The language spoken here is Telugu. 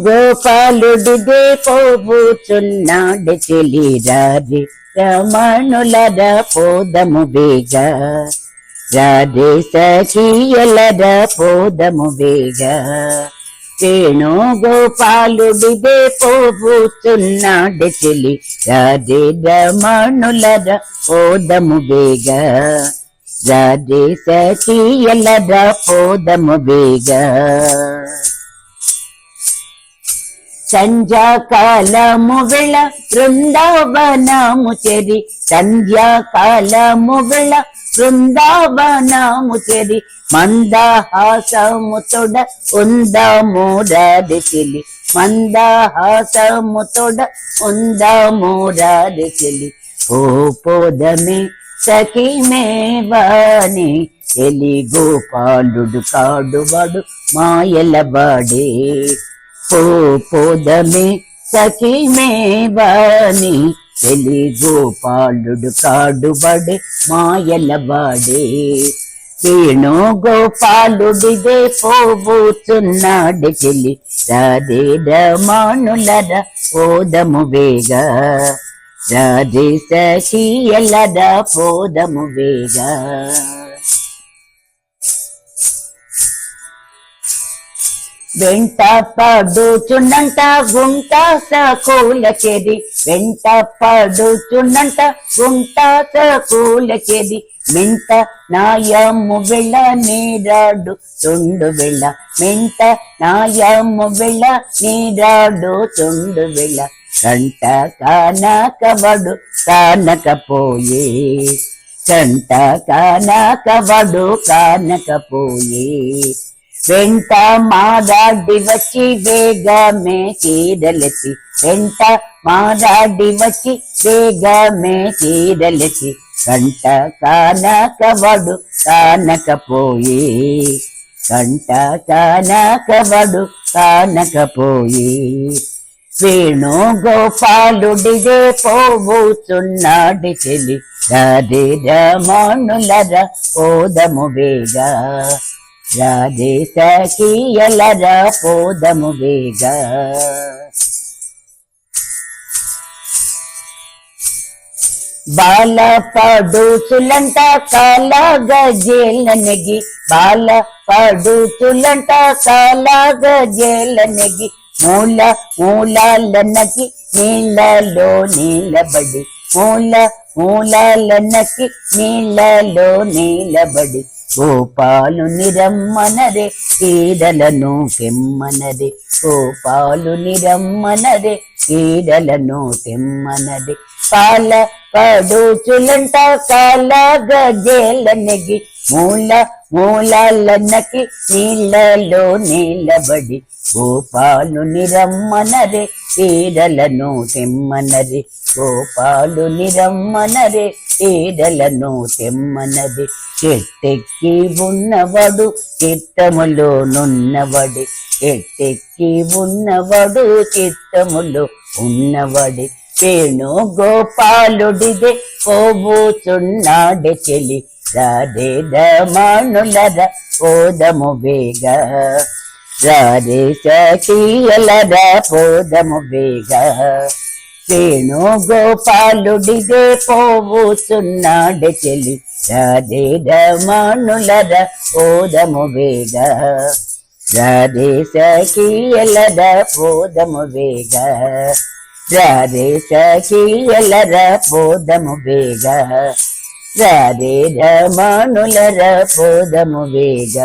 వేణుగోపాలుడిదే పోబోచున్నాడు చెలి రాజే రమణులర పోదము వేగ రాధే సఖియలర పోదము వేగ వేణుగోపాలుడిదే పోబోచున్నాడు చెలి రాధే రమణులర పోదము వేగ రాధే సఖియలర పోదము వేగ సంధ్యాకాలము వేళ బృందావనము చెరి సంధ్యాకాలము వేళ బృందావనము చెరి మందహాసము తొడ ఉందము రాధే చెలి మందహాసము తొడ ఉందము రాధే చెలి ఓ పోదమే సఖి మేవాని చెలి గోపాలుడు కాడువాడు మాయలవాడే పోదమే సఖి మేవాని చెలి గోపాలుడు కాడుబడే మాయలవాడే వేణుగోపాలుడిదే పోబోచున్నాడు చెలి రాధే రమణులర పోదము వేగ రాధే సఖియలర పోదము వేగ వెంట పడుచున్నంట గుంట సకూల చెది వెంట పడుచున్నంట గుంట సకూల చెది మెంట నాయము వెళ్ళ నీరాడు చుండు వెళ్ళ మెంట నాయము వెళ్ళ నీరాడు చుండు వెళ్ళ కంట కానకవడు కానకపోయే కంట కానకవడు కానకపోయే వెంట మాదాడి వచ్చి వేగమే చీరలసి వెంట మాదాడి వచ్చి వేగమే చీరలసి కంట కానకవడు కానకపోయే కంట కానకవడు కానకపోయే వేణుగోపాలుడిదే పోబోచున్నాడు చెలి రాధే రమణులర పోదము వేగ రాధే సఖియలర పోదము వేగ బాల పడుచులంట కాల గజేల నెగి బాల పడుచులంట కాల గజేల నెగి మూల మూలాలన్నకి నీళ్ళలో నీలబడి మూలాలన్నకి నీళ్ళలో నీలబడి గోపాలుని రమ్మనరే క్రీడలను తెమ్మనరే గోపాలుని రమ్మనరే క్రీడలను తెమ్మనరే కాల పడుచులంట కాల గజేల నెగి మూలాలన్నకి నీళ్ళలో నీలబడి గోపాలుని రమ్మనరే క్రీడలను తెమ్మనరే గోపాలుని రమ్మనరే క్రీడలను తెమ్మనరే చెట్టెక్కి ఉన్నవాడు చిత్తములో నున్నవడి చెట్టెక్కి ఉన్నవాడు చిత్తములో ఉన్నవడి వేణుగోపాలుడిదే పోబోచున్నాడు చెలి రాధే రమణులర పోదము వేగ రాధే సఖియలర పోదము వేగ వేణుగోపాలుడిదే పోబోచున్నాడు చెలి రాధే రమణులర పోదము వేగ రాధే సఖియలర పోదము వేగ రాధే సఖియలర పోదము వేగ రాధే రమణులర పోదము వేగ